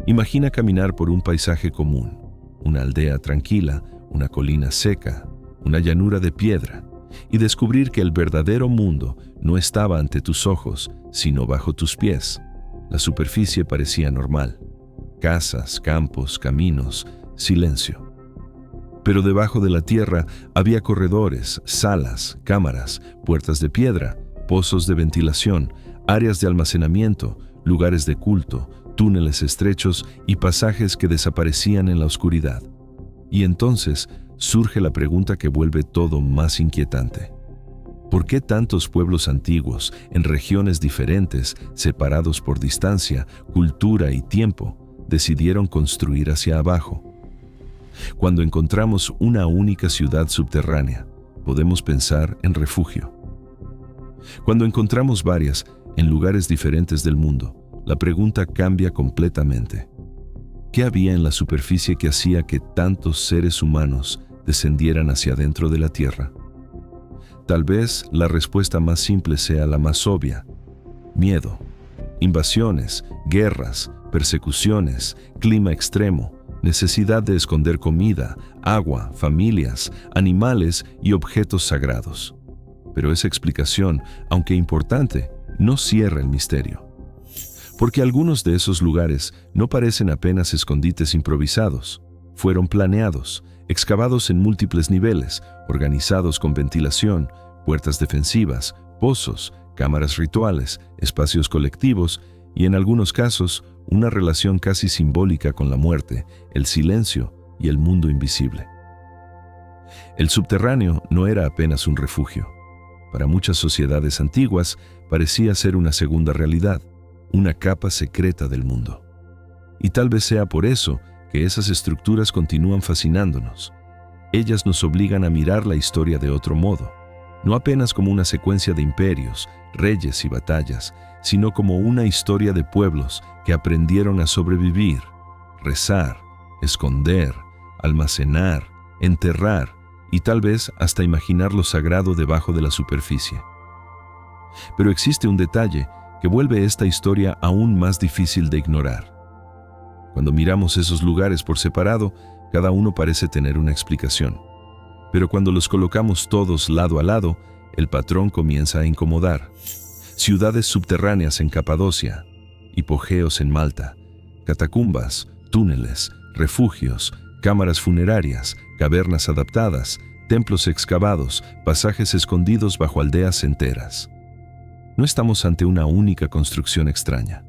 Imagina caminar por un paisaje común, una aldea tranquila, una colina seca, una llanura de piedra, y descubrir que el verdadero mundo no estaba ante tus ojos, sino bajo tus pies. La superficie parecía normal. Casas, campos, caminos, silencio. Pero debajo de la tierra había corredores, salas, cámaras, puertas de piedra, pozos de ventilación, áreas de almacenamiento, lugares de culto, túneles estrechos y pasajes que desaparecían en la oscuridad. Y entonces surge la pregunta que vuelve todo más inquietante. ¿Por qué tantos pueblos antiguos, en regiones diferentes, separados por distancia, cultura y tiempo, decidieron construir hacia abajo? Cuando encontramos una única ciudad subterránea, podemos pensar en refugio. Cuando encontramos varias, en lugares diferentes del mundo, la pregunta cambia completamente. ¿Qué había en la superficie que hacía que tantos seres humanos descendieran hacia adentro de la Tierra? Tal vez la respuesta más simple sea la más obvia: miedo, invasiones, guerras, persecuciones, clima extremo, necesidad de esconder comida, agua, familias, animales y objetos sagrados. Pero esa explicación, aunque importante, no cierra el misterio. Porque algunos de esos lugares no parecen apenas escondites improvisados. Fueron planeados, excavados en múltiples niveles, organizados con ventilación, puertas defensivas, pozos, cámaras rituales, espacios colectivos y, en algunos casos, una relación casi simbólica con la muerte, el silencio y el mundo invisible. El subterráneo no era apenas un refugio. Para muchas sociedades antiguas parecía ser una segunda realidad, una capa secreta del mundo. Y tal vez sea por eso que esas estructuras continúan fascinándonos. Ellas nos obligan a mirar la historia de otro modo, no apenas como una secuencia de imperios, reyes y batallas, sino como una historia de pueblos que aprendieron a sobrevivir, rezar, esconder, almacenar, enterrar y tal vez hasta imaginar lo sagrado debajo de la superficie. Pero existe un detalle que vuelve esta historia aún más difícil de ignorar. Cuando miramos esos lugares por separado, cada uno parece tener una explicación. Pero cuando los colocamos todos lado a lado, el patrón comienza a incomodar. Ciudades subterráneas en Capadocia, hipogeos en Malta, catacumbas, túneles, refugios, cámaras funerarias, cavernas adaptadas, templos excavados, pasajes escondidos bajo aldeas enteras. No estamos ante una única construcción extraña.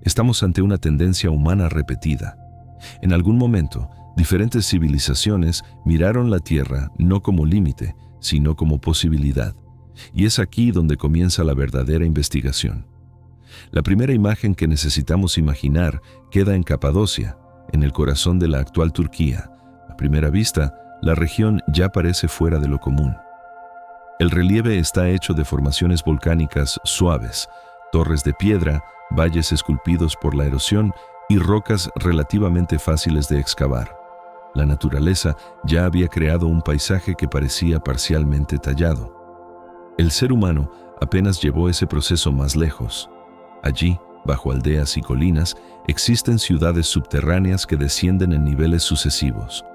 Estamos ante una tendencia humana repetida. En algún momento, diferentes civilizaciones miraron la Tierra no como límite, sino como posibilidad. Y es aquí donde comienza la verdadera investigación. La primera imagen que necesitamos imaginar queda en Capadocia, en el corazón de la actual Turquía. A primera vista, la región ya parece fuera de lo común. El relieve está hecho de formaciones volcánicas suaves, torres de piedra, valles esculpidos por la erosión y rocas relativamente fáciles de excavar. La naturaleza ya había creado un paisaje que parecía parcialmente tallado. El ser humano apenas llevó ese proceso más lejos. Allí, bajo aldeas y colinas, existen ciudades subterráneas que descienden en niveles sucesivos.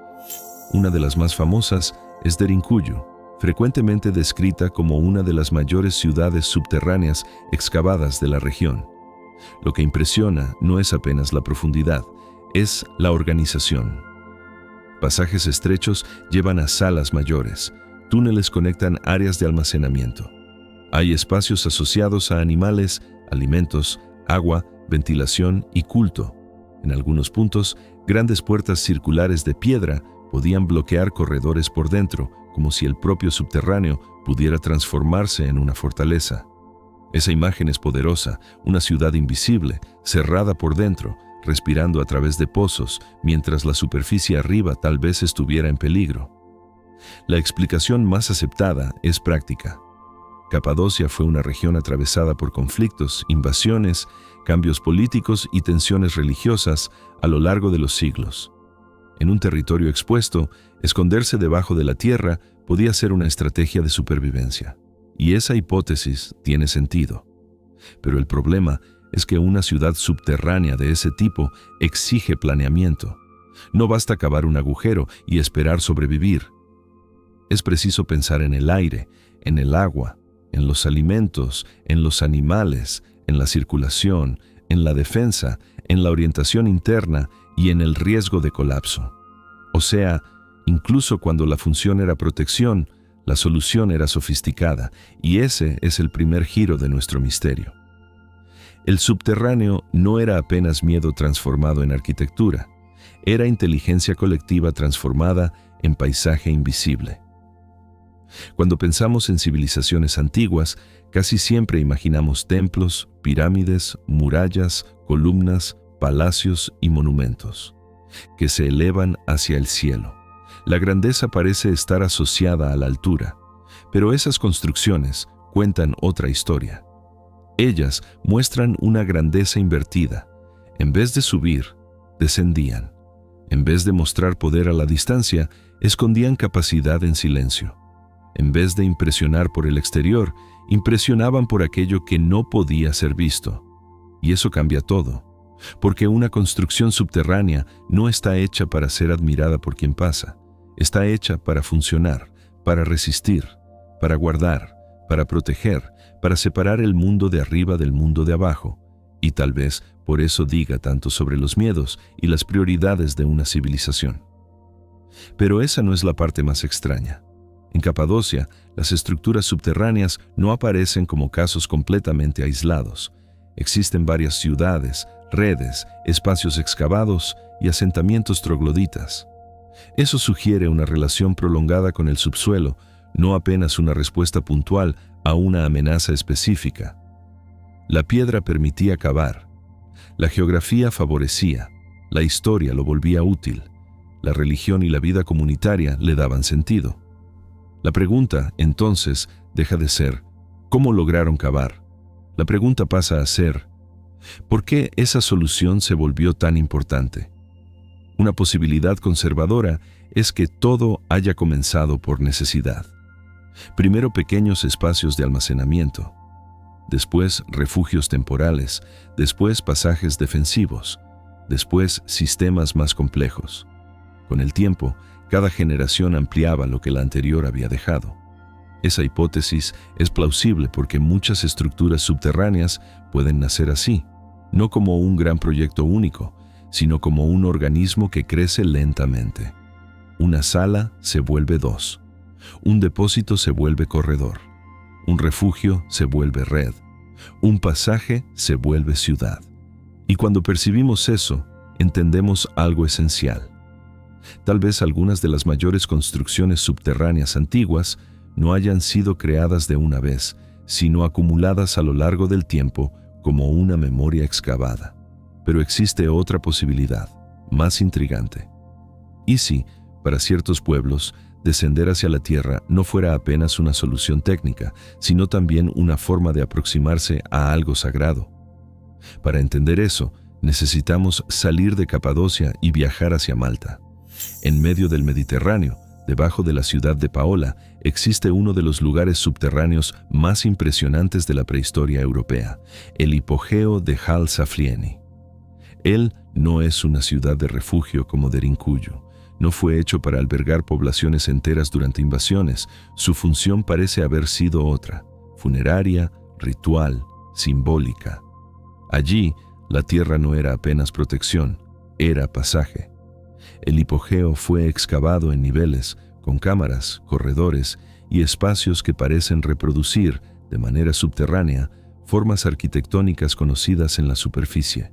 Una de las más famosas es Derinkuyu, frecuentemente descrita como una de las mayores ciudades subterráneas excavadas de la región. Lo que impresiona no es apenas la profundidad, es la organización. Pasajes estrechos llevan a salas mayores, túneles conectan áreas de almacenamiento. Hay espacios asociados a animales, alimentos, agua, ventilación y culto. En algunos puntos, grandes puertas circulares de piedra podían bloquear corredores por dentro, como si el propio subterráneo pudiera transformarse en una fortaleza. Esa imagen es poderosa, una ciudad invisible, cerrada por dentro, respirando a través de pozos, mientras la superficie arriba tal vez estuviera en peligro. La explicación más aceptada es práctica. Capadocia fue una región atravesada por conflictos, invasiones, cambios políticos y tensiones religiosas a lo largo de los siglos. En un territorio expuesto, esconderse debajo de la tierra podía ser una estrategia de supervivencia. Y esa hipótesis tiene sentido. Pero el problema es que una ciudad subterránea de ese tipo exige planeamiento. No basta cavar un agujero y esperar sobrevivir. Es preciso pensar en el aire, en el agua, en los alimentos, en los animales, en la circulación, en la defensa, en la orientación interna y en el riesgo de colapso. O sea, incluso cuando la función era protección, la solución era sofisticada, y ese es el primer giro de nuestro misterio. El subterráneo no era apenas miedo transformado en arquitectura, era inteligencia colectiva transformada en paisaje invisible. Cuando pensamos en civilizaciones antiguas, casi siempre imaginamos templos, pirámides, murallas, columnas, palacios y monumentos, que se elevan hacia el cielo. La grandeza parece estar asociada a la altura, pero esas construcciones cuentan otra historia. Ellas muestran una grandeza invertida. En vez de subir, descendían. En vez de mostrar poder a la distancia, escondían capacidad en silencio. En vez de impresionar por el exterior, impresionaban por aquello que no podía ser visto. Y eso cambia todo, porque una construcción subterránea no está hecha para ser admirada por quien pasa. Está hecha para funcionar, para resistir, para guardar, para proteger, para separar el mundo de arriba del mundo de abajo. Y tal vez por eso diga tanto sobre los miedos y las prioridades de una civilización. Pero esa no es la parte más extraña. En Capadocia, las estructuras subterráneas no aparecen como casos completamente aislados. Existen varias ciudades, redes, espacios excavados y asentamientos trogloditas. Eso sugiere una relación prolongada con el subsuelo, no apenas una respuesta puntual a una amenaza específica. La piedra permitía cavar. La geografía favorecía. La historia lo volvía útil. La religión y la vida comunitaria le daban sentido. La pregunta, entonces, deja de ser ¿cómo lograron cavar? La pregunta pasa a ser ¿por qué esa solución se volvió tan importante? Una posibilidad conservadora es que todo haya comenzado por necesidad. Primero pequeños espacios de almacenamiento, después refugios temporales, después pasajes defensivos, después sistemas más complejos. Con el tiempo, cada generación ampliaba lo que la anterior había dejado. Esa hipótesis es plausible porque muchas estructuras subterráneas pueden nacer así, no como un gran proyecto único, sino como un organismo que crece lentamente. Una sala se vuelve dos, un depósito se vuelve corredor, un refugio se vuelve red, un pasaje se vuelve ciudad. Y cuando percibimos eso, entendemos algo esencial. Tal vez algunas de las mayores construcciones subterráneas antiguas no hayan sido creadas de una vez, sino acumuladas a lo largo del tiempo como una memoria excavada. Pero existe otra posibilidad, más intrigante. ¿Y si, para ciertos pueblos, descender hacia la tierra no fuera apenas una solución técnica, sino también una forma de aproximarse a algo sagrado? Para entender eso, necesitamos salir de Capadocia y viajar hacia Malta. En medio del Mediterráneo, debajo de la ciudad de Paola, existe uno de los lugares subterráneos más impresionantes de la prehistoria europea, el hipogeo de Hal Saflieni. Él no es una ciudad de refugio como Derinkuyu. No fue hecho para albergar poblaciones enteras durante invasiones. Su función parece haber sido otra, funeraria, ritual, simbólica. Allí, la tierra no era apenas protección, era pasaje. El hipogeo fue excavado en niveles, con cámaras, corredores y espacios que parecen reproducir, de manera subterránea, formas arquitectónicas conocidas en la superficie.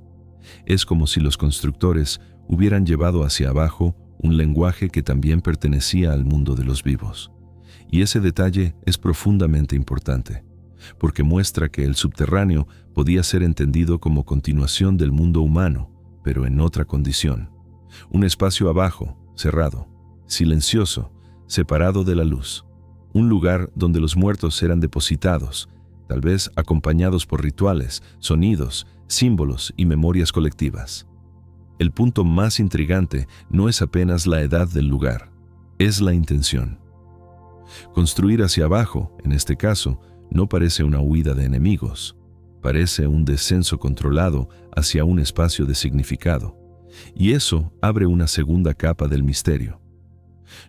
Es como si los constructores hubieran llevado hacia abajo un lenguaje que también pertenecía al mundo de los vivos. Y ese detalle es profundamente importante, porque muestra que el subterráneo podía ser entendido como continuación del mundo humano, pero en otra condición. Un espacio abajo, cerrado, silencioso, separado de la luz. Un lugar donde los muertos eran depositados, tal vez acompañados por rituales, sonidos, símbolos y memorias colectivas. El punto más intrigante no es apenas la edad del lugar, es la intención. Construir hacia abajo, en este caso, no parece una huida de enemigos. Parece un descenso controlado hacia un espacio de significado. Y eso abre una segunda capa del misterio.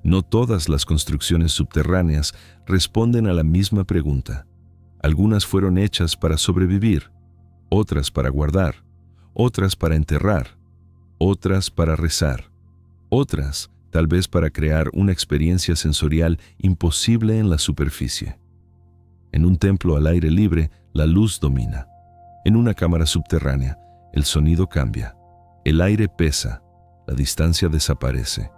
No todas las construcciones subterráneas responden a la misma pregunta. Algunas fueron hechas para sobrevivir, otras para guardar, otras para enterrar, otras para rezar, otras tal vez para crear una experiencia sensorial imposible en la superficie. En un templo al aire libre, la luz domina. En una cámara subterránea, el sonido cambia. El aire pesa, la distancia desaparece.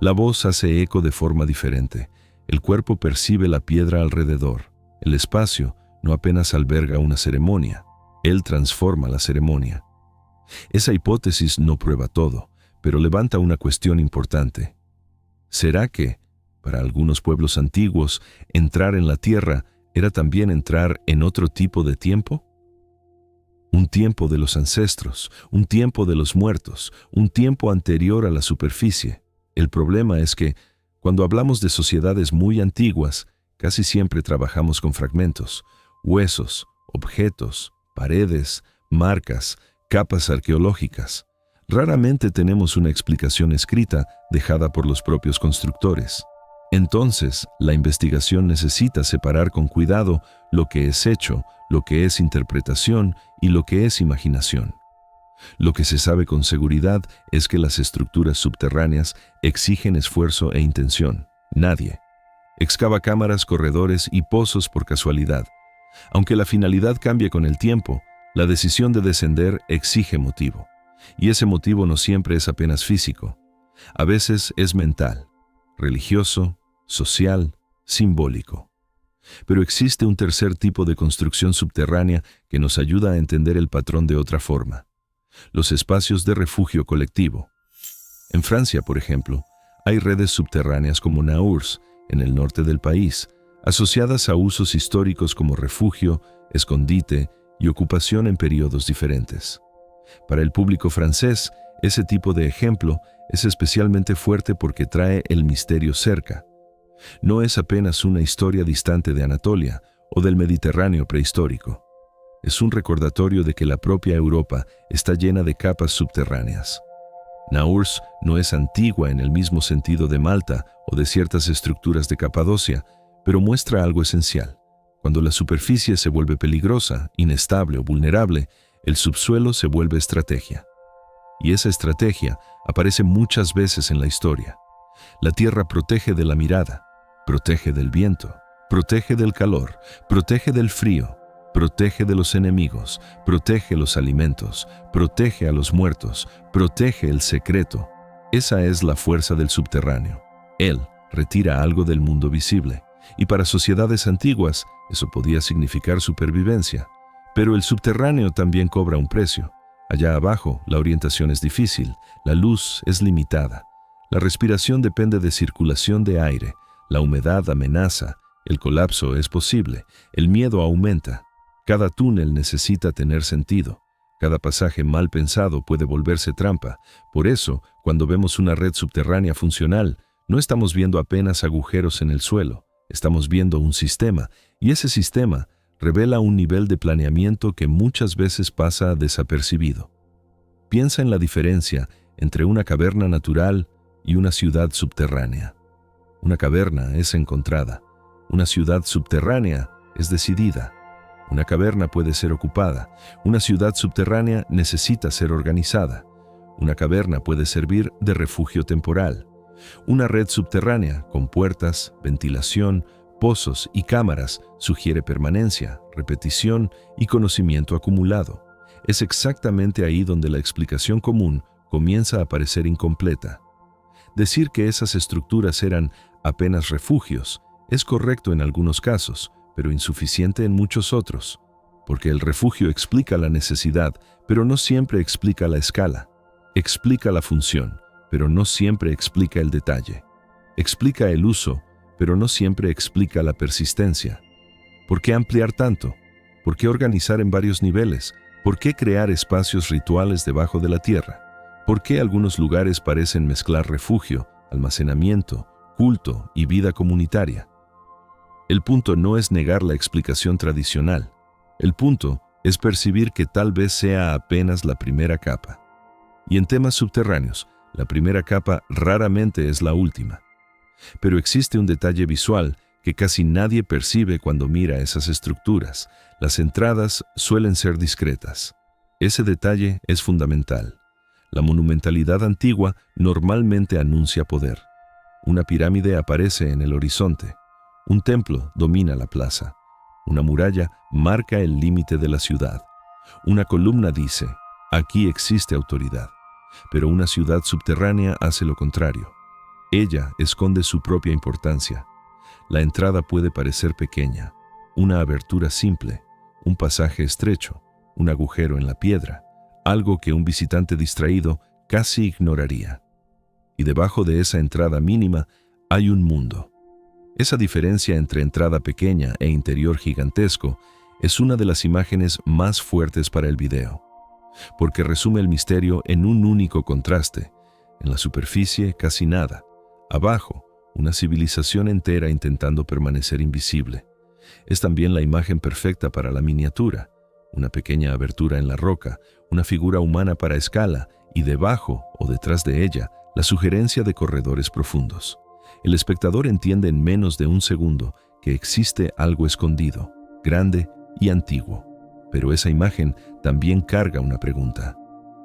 La voz hace eco de forma diferente. El cuerpo percibe la piedra alrededor. El espacio no apenas alberga una ceremonia, él transforma la ceremonia. Esa hipótesis no prueba todo, pero levanta una cuestión importante. ¿Será que, para algunos pueblos antiguos, entrar en la tierra era también entrar en otro tipo de tiempo? Un tiempo de los ancestros, un tiempo de los muertos, un tiempo anterior a la superficie. El problema es que, cuando hablamos de sociedades muy antiguas, casi siempre trabajamos con fragmentos, huesos, objetos, paredes, marcas, capas arqueológicas. Raramente tenemos una explicación escrita dejada por los propios constructores. Entonces, la investigación necesita separar con cuidado lo que es hecho, lo que es interpretación y lo que es imaginación. Lo que se sabe con seguridad es que las estructuras subterráneas exigen esfuerzo e intención. Nadie excava cámaras, corredores y pozos por casualidad. Aunque la finalidad cambie con el tiempo, la decisión de descender exige motivo. Y ese motivo no siempre es apenas físico. A veces es mental, religioso, social, simbólico. Pero existe un tercer tipo de construcción subterránea que nos ayuda a entender el patrón de otra forma: los espacios de refugio colectivo. En Francia, por ejemplo, hay redes subterráneas como Naurs, en el norte del país, asociadas a usos históricos como refugio, escondite y ocupación en periodos diferentes. Para el público francés, ese tipo de ejemplo es especialmente fuerte porque trae el misterio cerca. No es apenas una historia distante de Anatolia o del Mediterráneo prehistórico. Es un recordatorio de que la propia Europa está llena de capas subterráneas. Naurs no es antigua en el mismo sentido de Malta o de ciertas estructuras de Capadocia, pero muestra algo esencial. Cuando la superficie se vuelve peligrosa, inestable o vulnerable, el subsuelo se vuelve estrategia. Y esa estrategia aparece muchas veces en la historia. La tierra protege de la mirada, protege del viento, protege del calor, protege del frío, protege de los enemigos, protege los alimentos, protege a los muertos, protege el secreto. Esa es la fuerza del subterráneo. Él retira algo del mundo visible, y para sociedades antiguas eso podía significar supervivencia. Pero el subterráneo también cobra un precio. Allá abajo, la orientación es difícil, la luz es limitada, la respiración depende de circulación de aire, la humedad amenaza, el colapso es posible, el miedo aumenta. Cada túnel necesita tener sentido. Cada pasaje mal pensado puede volverse trampa. Por eso, cuando vemos una red subterránea funcional, no estamos viendo apenas agujeros en el suelo, estamos viendo un sistema, y ese sistema revela un nivel de planeamiento que muchas veces pasa desapercibido. Piensa en la diferencia entre una caverna natural y una ciudad subterránea. Una caverna es encontrada, una ciudad subterránea es decidida. Una caverna puede ser ocupada, una ciudad subterránea necesita ser organizada. Una caverna puede servir de refugio temporal. Una red subterránea con puertas, ventilación, pozos y cámaras sugiere permanencia, repetición y conocimiento acumulado. Es exactamente ahí donde la explicación común comienza a parecer incompleta. Decir que esas estructuras eran apenas refugios es correcto en algunos casos, pero insuficiente en muchos otros, porque el refugio explica la necesidad, pero no siempre explica la escala. Explica la función, pero no siempre explica el detalle. Explica el uso, pero no siempre explica la persistencia. ¿Por qué ampliar tanto? ¿Por qué organizar en varios niveles? ¿Por qué crear espacios rituales debajo de la tierra? ¿Por qué algunos lugares parecen mezclar refugio, almacenamiento, culto y vida comunitaria? El punto no es negar la explicación tradicional. El punto es percibir que tal vez sea apenas la primera capa. Y en temas subterráneos, la primera capa raramente es la última. Pero existe un detalle visual que casi nadie percibe cuando mira esas estructuras. Las entradas suelen ser discretas. Ese detalle es fundamental. La monumentalidad antigua normalmente anuncia poder. Una pirámide aparece en el horizonte. Un templo domina la plaza. Una muralla marca el límite de la ciudad. Una columna dice, aquí existe autoridad. Pero una ciudad subterránea hace lo contrario. Ella esconde su propia importancia. La entrada puede parecer pequeña, una abertura simple, un pasaje estrecho, un agujero en la piedra, algo que un visitante distraído casi ignoraría. Y debajo de esa entrada mínima hay un mundo. Esa diferencia entre entrada pequeña e interior gigantesco es una de las imágenes más fuertes para el video, porque resume el misterio en un único contraste. En la superficie, casi nada. Abajo, una civilización entera intentando permanecer invisible. Es también la imagen perfecta para la miniatura. Una pequeña abertura en la roca, una figura humana para escala, y debajo o detrás de ella, la sugerencia de corredores profundos. El espectador entiende en menos de un segundo que existe algo escondido, grande y antiguo. Pero esa imagen también carga una pregunta.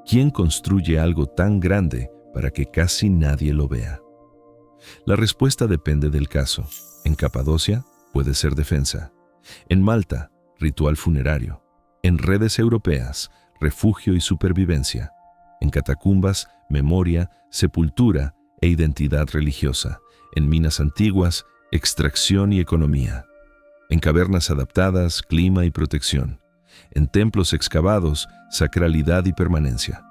¿Quién construye algo tan grande para que casi nadie lo vea? La respuesta depende del caso. En Capadocia, puede ser defensa. En Malta, ritual funerario. En redes europeas, refugio y supervivencia. En catacumbas, memoria, sepultura e identidad religiosa. En minas antiguas, extracción y economía. En cavernas adaptadas, clima y protección. En templos excavados, sacralidad y permanencia.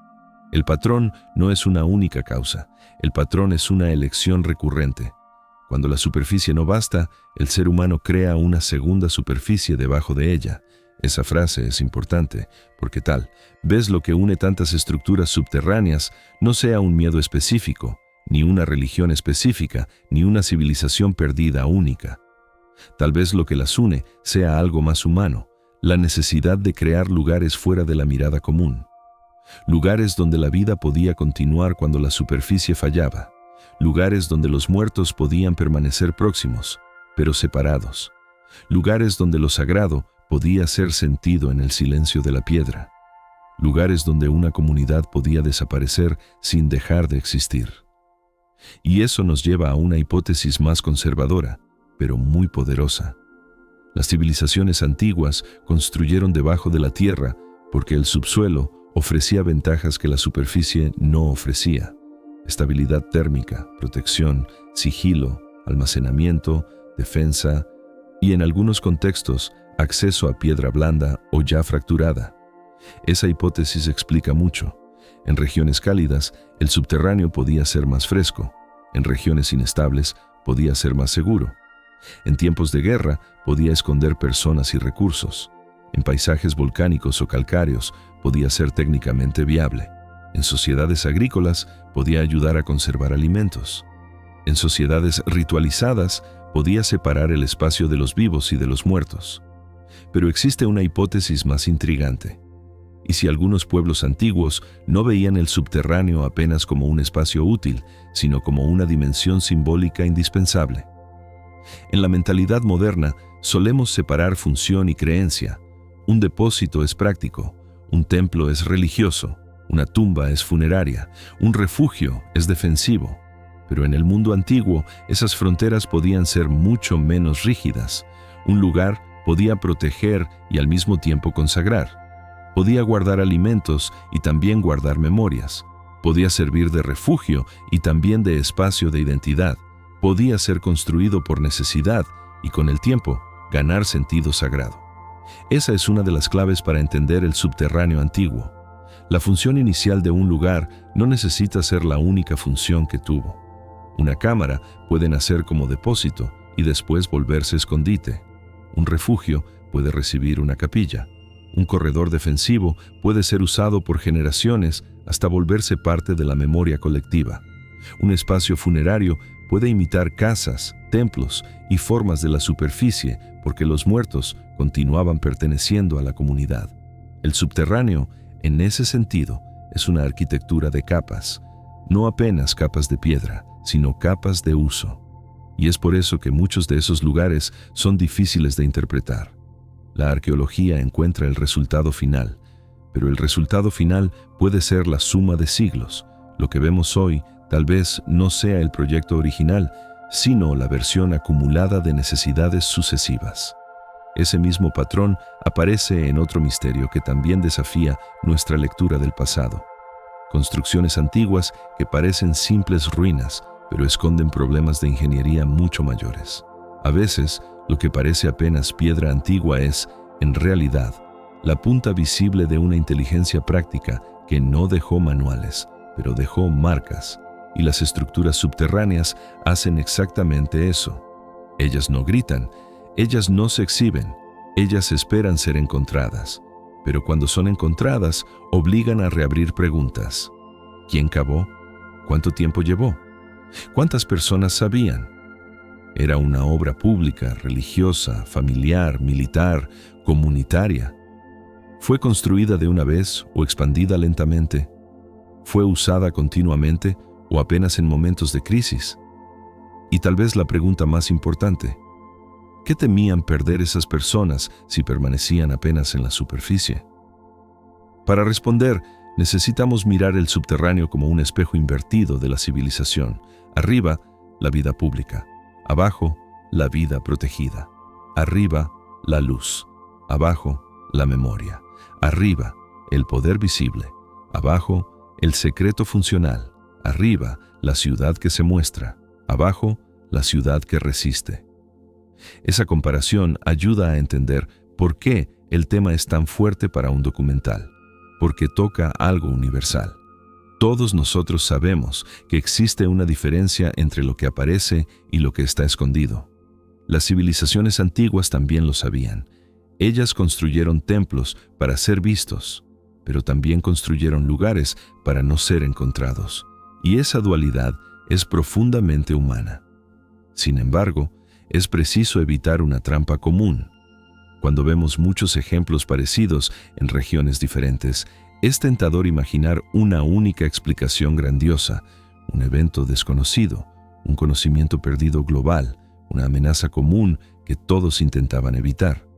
El patrón no es una única causa, el patrón es una elección recurrente. Cuando la superficie no basta, el ser humano crea una segunda superficie debajo de ella. Esa frase es importante, porque tal vez lo que une tantas estructuras subterráneas no sea un miedo específico, ni una religión específica, ni una civilización perdida única. Tal vez lo que las une sea algo más humano, la necesidad de crear lugares fuera de la mirada común. Lugares donde la vida podía continuar cuando la superficie fallaba. Lugares donde los muertos podían permanecer próximos, pero separados. Lugares donde lo sagrado podía ser sentido en el silencio de la piedra. Lugares donde una comunidad podía desaparecer sin dejar de existir. Y eso nos lleva a una hipótesis más conservadora, pero muy poderosa. Las civilizaciones antiguas construyeron debajo de la tierra porque el subsuelo ofrecía ventajas que la superficie no ofrecía: estabilidad térmica, protección, sigilo, almacenamiento, defensa y, en algunos contextos, acceso a piedra blanda o ya fracturada. Esa hipótesis explica mucho. En regiones cálidas, el subterráneo podía ser más fresco. En regiones inestables, podía ser más seguro. En tiempos de guerra, podía esconder personas y recursos. En paisajes volcánicos o calcáreos, podía ser técnicamente viable. En sociedades agrícolas, podía ayudar a conservar alimentos. En sociedades ritualizadas, podía separar el espacio de los vivos y de los muertos. Pero existe una hipótesis más intrigante. ¿Y si algunos pueblos antiguos no veían el subterráneo apenas como un espacio útil, sino como una dimensión simbólica indispensable? En la mentalidad moderna, solemos separar función y creencia. Un depósito es práctico, un templo es religioso, una tumba es funeraria, un refugio es defensivo. Pero en el mundo antiguo, esas fronteras podían ser mucho menos rígidas. Un lugar podía proteger y al mismo tiempo consagrar. Podía guardar alimentos y también guardar memorias. Podía servir de refugio y también de espacio de identidad. Podía ser construido por necesidad y, con el tiempo, ganar sentido sagrado. Esa es una de las claves para entender el subterráneo antiguo. La función inicial de un lugar no necesita ser la única función que tuvo. Una cámara puede nacer como depósito y después volverse escondite. Un refugio puede recibir una capilla. Un corredor defensivo puede ser usado por generaciones hasta volverse parte de la memoria colectiva. Un espacio funerario puede imitar casas, templos y formas de la superficie porque los muertos continuaban perteneciendo a la comunidad. El subterráneo, en ese sentido, es una arquitectura de capas, no apenas capas de piedra, sino capas de uso. Y es por eso que muchos de esos lugares son difíciles de interpretar. La arqueología encuentra el resultado final, pero el resultado final puede ser la suma de siglos. Lo que vemos hoy tal vez no sea el proyecto original, sino la versión acumulada de necesidades sucesivas. Ese mismo patrón aparece en otro misterio que también desafía nuestra lectura del pasado. Construcciones antiguas que parecen simples ruinas, pero esconden problemas de ingeniería mucho mayores. A veces, lo que parece apenas piedra antigua es, en realidad, la punta visible de una inteligencia práctica que no dejó manuales, pero dejó marcas, y las estructuras subterráneas hacen exactamente eso. Ellas no gritan, ellas no se exhiben, ellas esperan ser encontradas, pero cuando son encontradas, obligan a reabrir preguntas. ¿Quién cavó? ¿Cuánto tiempo llevó? ¿Cuántas personas sabían? Era una obra pública, religiosa, familiar, militar, comunitaria. ¿Fue construida de una vez o expandida lentamente? ¿Fue usada continuamente o apenas en momentos de crisis? Y tal vez la pregunta más importante, ¿qué temían perder esas personas si permanecían apenas en la superficie? Para responder, necesitamos mirar el subterráneo como un espejo invertido de la civilización. Arriba, la vida pública. Abajo, la vida protegida. Arriba, la luz. Abajo, la memoria. Arriba, el poder visible. Abajo, el secreto funcional. Arriba, la ciudad que se muestra. Abajo, la ciudad que resiste. Esa comparación ayuda a entender por qué el tema es tan fuerte para un documental, porque toca algo universal. Todos nosotros sabemos que existe una diferencia entre lo que aparece y lo que está escondido. Las civilizaciones antiguas también lo sabían. Ellas construyeron templos para ser vistos, pero también construyeron lugares para no ser encontrados. Y esa dualidad es profundamente humana. Sin embargo, es preciso evitar una trampa común. Cuando vemos muchos ejemplos parecidos en regiones diferentes, es tentador imaginar una única explicación grandiosa, un evento desconocido, un conocimiento perdido global, una amenaza común que todos intentaban evitar.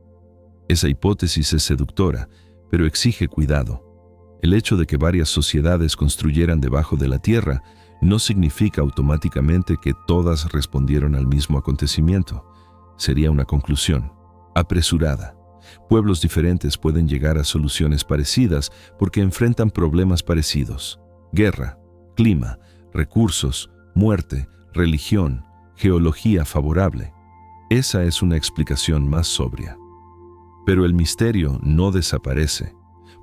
Esa hipótesis es seductora, pero exige cuidado. El hecho de que varias sociedades construyeran debajo de la tierra no significa automáticamente que todas respondieron al mismo acontecimiento. Sería una conclusión apresurada. Pueblos diferentes pueden llegar a soluciones parecidas porque enfrentan problemas parecidos: guerra, clima, recursos, muerte, religión, geología favorable. Esa es una explicación más sobria. Pero el misterio no desaparece,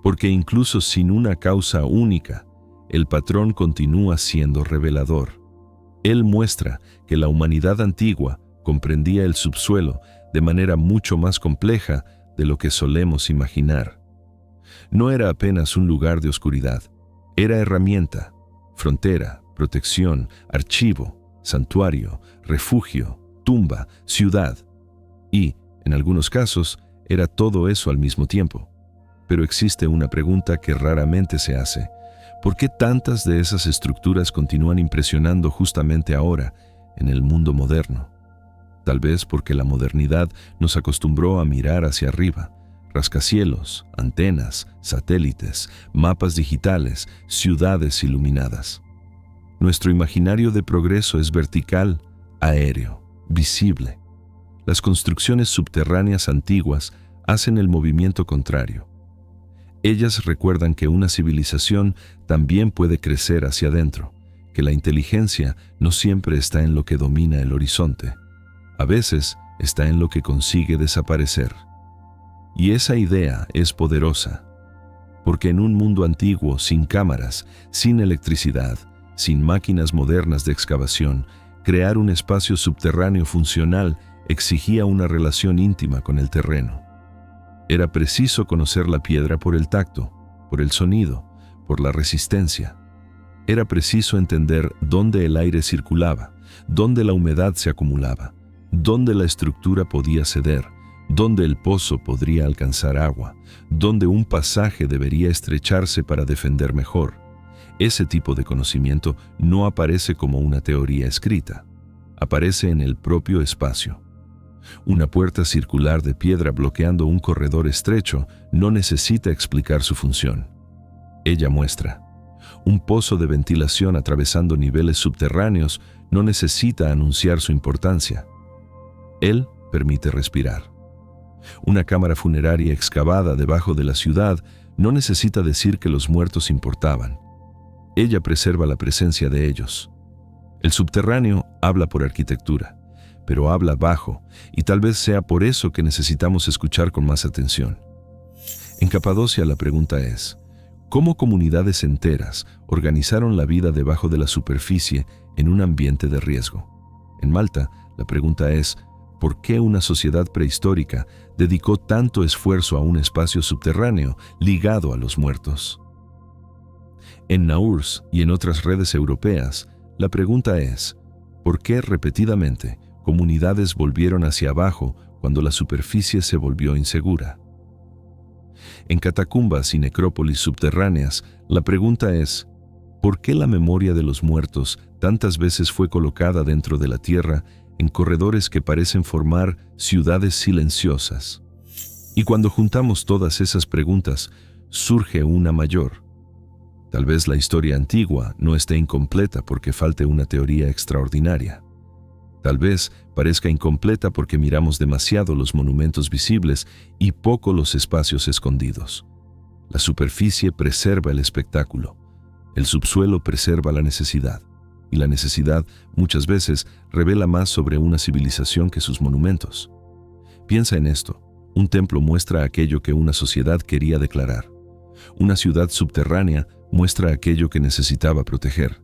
porque incluso sin una causa única, el patrón continúa siendo revelador. Él muestra que la humanidad antigua comprendía el subsuelo de manera mucho más compleja de lo que solemos imaginar. No era apenas un lugar de oscuridad, era herramienta, frontera, protección, archivo, santuario, refugio, tumba, ciudad. Y, en algunos casos, era todo eso al mismo tiempo. Pero existe una pregunta que raramente se hace: ¿por qué tantas de esas estructuras continúan impresionando justamente ahora, en el mundo moderno? Tal vez porque la modernidad nos acostumbró a mirar hacia arriba: rascacielos, antenas, satélites, mapas digitales, ciudades iluminadas. Nuestro imaginario de progreso es vertical, aéreo, visible. Las construcciones subterráneas antiguas hacen el movimiento contrario. Ellas recuerdan que una civilización también puede crecer hacia adentro, que la inteligencia no siempre está en lo que domina el horizonte. A veces está en lo que consigue desaparecer. Y esa idea es poderosa, porque en un mundo antiguo, sin cámaras, sin electricidad, sin máquinas modernas de excavación, crear un espacio subterráneo funcional exigía una relación íntima con el terreno. Era preciso conocer la piedra por el tacto, por el sonido, por la resistencia. Era preciso entender dónde el aire circulaba, dónde la humedad se acumulaba, dónde la estructura podía ceder, dónde el pozo podría alcanzar agua, dónde un pasaje debería estrecharse para defender mejor. Ese tipo de conocimiento no aparece como una teoría escrita, aparece en el propio espacio. Una puerta circular de piedra bloqueando un corredor estrecho no necesita explicar su función. Ella muestra. Un pozo de ventilación atravesando niveles subterráneos no necesita anunciar su importancia. Él permite respirar. Una cámara funeraria excavada debajo de la ciudad no necesita decir que los muertos importaban. Ella preserva la presencia de ellos. El subterráneo habla por arquitectura, pero habla bajo, y tal vez sea por eso que necesitamos escuchar con más atención. En Capadocia la pregunta es, ¿cómo comunidades enteras organizaron la vida debajo de la superficie en un ambiente de riesgo? En Malta, la pregunta es, ¿por qué una sociedad prehistórica dedicó tanto esfuerzo a un espacio subterráneo ligado a los muertos? En Naurs y en otras redes europeas, la pregunta es, ¿por qué repetidamente comunidades volvieron hacia abajo cuando la superficie se volvió insegura? En catacumbas y necrópolis subterráneas, la pregunta es, ¿por qué la memoria de los muertos tantas veces fue colocada dentro de la tierra en corredores que parecen formar ciudades silenciosas? Y cuando juntamos todas esas preguntas, surge una mayor. Tal vez la historia antigua no esté incompleta porque falte una teoría extraordinaria. Tal vez parezca incompleta porque miramos demasiado los monumentos visibles y poco los espacios escondidos. La superficie preserva el espectáculo, el subsuelo preserva la necesidad, y la necesidad muchas veces revela más sobre una civilización que sus monumentos. Piensa en esto, un templo muestra aquello que una sociedad quería declarar. Una ciudad subterránea muestra aquello que necesitaba proteger.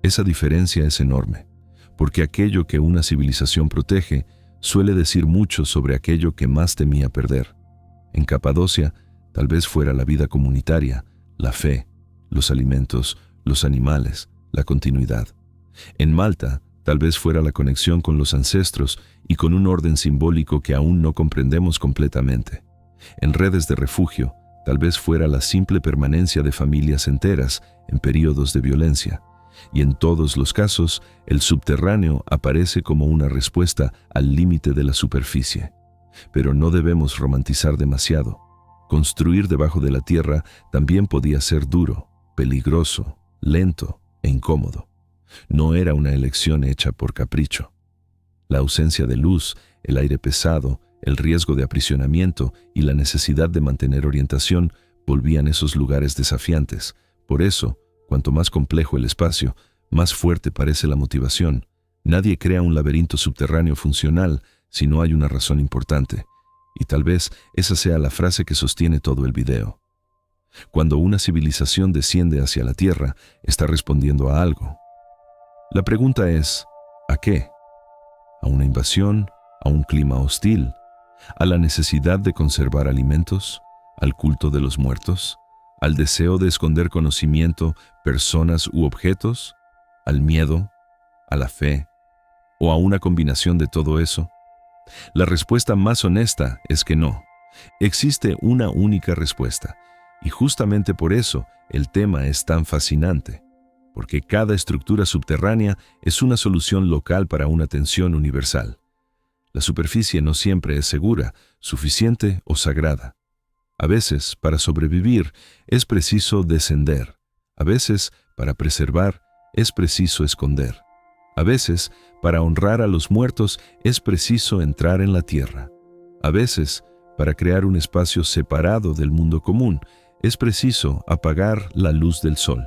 Esa diferencia es enorme, porque aquello que una civilización protege suele decir mucho sobre aquello que más temía perder. En Capadocia, tal vez fuera la vida comunitaria, la fe, los alimentos, los animales, la continuidad. En Malta, tal vez fuera la conexión con los ancestros y con un orden simbólico que aún no comprendemos completamente. En redes de refugio, tal vez fuera la simple permanencia de familias enteras en períodos de violencia. Y en todos los casos, el subterráneo aparece como una respuesta al límite de la superficie. Pero no debemos romantizar demasiado. Construir debajo de la tierra también podía ser duro, peligroso, lento e incómodo. No era una elección hecha por capricho. La ausencia de luz, el aire pesado, el riesgo de aprisionamiento y la necesidad de mantener orientación volvían esos lugares desafiantes. Por eso, cuanto más complejo el espacio, más fuerte parece la motivación. Nadie crea un laberinto subterráneo funcional si no hay una razón importante. Y tal vez esa sea la frase que sostiene todo el video. Cuando una civilización desciende hacia la Tierra, está respondiendo a algo. La pregunta es, ¿a qué? ¿A una invasión? ¿A un clima hostil? ¿A la necesidad de conservar alimentos? ¿Al culto de los muertos? ¿Al deseo de esconder conocimiento, personas u objetos? ¿Al miedo? ¿A la fe? ¿O a una combinación de todo eso? La respuesta más honesta es que no. Existe una única respuesta, y justamente por eso el tema es tan fascinante, porque cada estructura subterránea es una solución local para una tensión universal. La superficie no siempre es segura, suficiente o sagrada. A veces, para sobrevivir, es preciso descender. A veces, para preservar, es preciso esconder. A veces, para honrar a los muertos, es preciso entrar en la tierra. A veces, para crear un espacio separado del mundo común, es preciso apagar la luz del sol.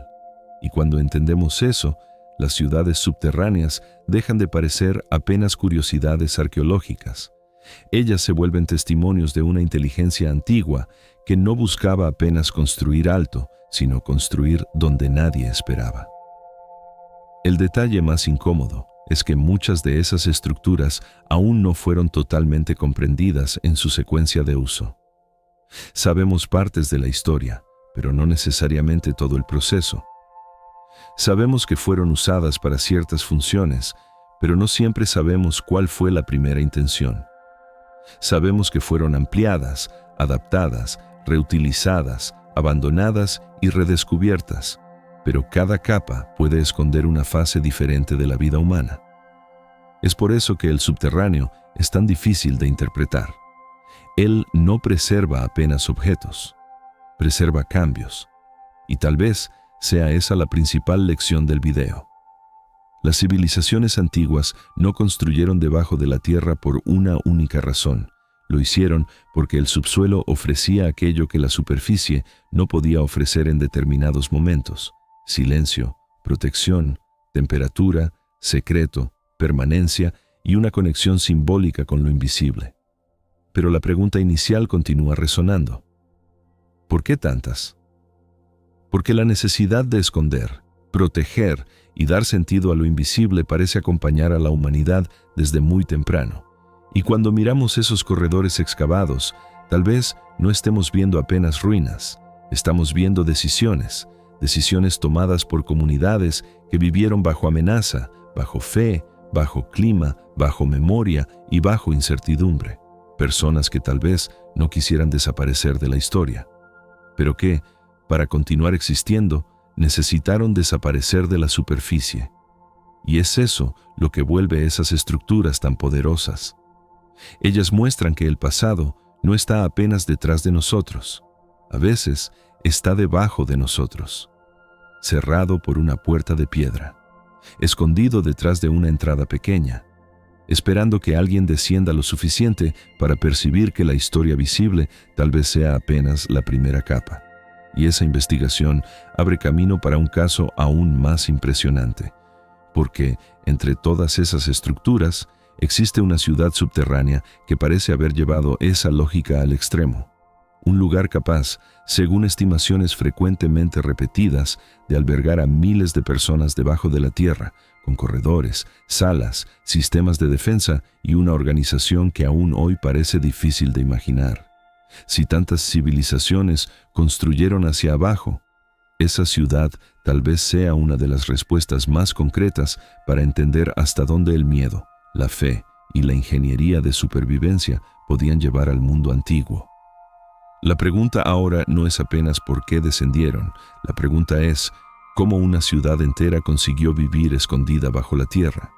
Y cuando entendemos eso, las ciudades subterráneas dejan de parecer apenas curiosidades arqueológicas. Ellas se vuelven testimonios de una inteligencia antigua que no buscaba apenas construir alto, sino construir donde nadie esperaba. El detalle más incómodo es que muchas de esas estructuras aún no fueron totalmente comprendidas en su secuencia de uso. Sabemos partes de la historia, pero no necesariamente todo el proceso. Sabemos que fueron usadas para ciertas funciones, pero no siempre sabemos cuál fue la primera intención. Sabemos que fueron ampliadas, adaptadas, reutilizadas, abandonadas y redescubiertas, pero cada capa puede esconder una fase diferente de la vida humana. Es por eso que el subterráneo es tan difícil de interpretar. Él no preserva apenas objetos, preserva cambios, y tal vez sea esa la principal lección del video. Las civilizaciones antiguas no construyeron debajo de la tierra por una única razón. Lo hicieron porque el subsuelo ofrecía aquello que la superficie no podía ofrecer en determinados momentos: silencio, protección, temperatura, secreto, permanencia y una conexión simbólica con lo invisible. Pero la pregunta inicial continúa resonando. ¿Por qué tantas? Porque la necesidad de esconder, proteger y dar sentido a lo invisible parece acompañar a la humanidad desde muy temprano. Y cuando miramos esos corredores excavados, tal vez no estemos viendo apenas ruinas, estamos viendo decisiones tomadas por comunidades que vivieron bajo amenaza, bajo fe, bajo clima, bajo memoria y bajo incertidumbre. Personas que tal vez no quisieran desaparecer de la historia, pero que, para continuar existiendo, necesitaron desaparecer de la superficie. Y es eso lo que vuelve esas estructuras tan poderosas. Ellas muestran que el pasado no está apenas detrás de nosotros, a veces está debajo de nosotros, cerrado por una puerta de piedra, escondido detrás de una entrada pequeña, esperando que alguien descienda lo suficiente para percibir que la historia visible tal vez sea apenas la primera capa. Y esa investigación abre camino para un caso aún más impresionante, porque entre todas esas estructuras existe una ciudad subterránea que parece haber llevado esa lógica al extremo. Un lugar capaz, según estimaciones frecuentemente repetidas, de albergar a miles de personas debajo de la tierra, con corredores, salas, sistemas de defensa y una organización que aún hoy parece difícil de imaginar. Si tantas civilizaciones construyeron hacia abajo, esa ciudad tal vez sea una de las respuestas más concretas para entender hasta dónde el miedo, la fe y la ingeniería de supervivencia podían llevar al mundo antiguo. La pregunta ahora no es apenas por qué descendieron, la pregunta es cómo una ciudad entera consiguió vivir escondida bajo la tierra.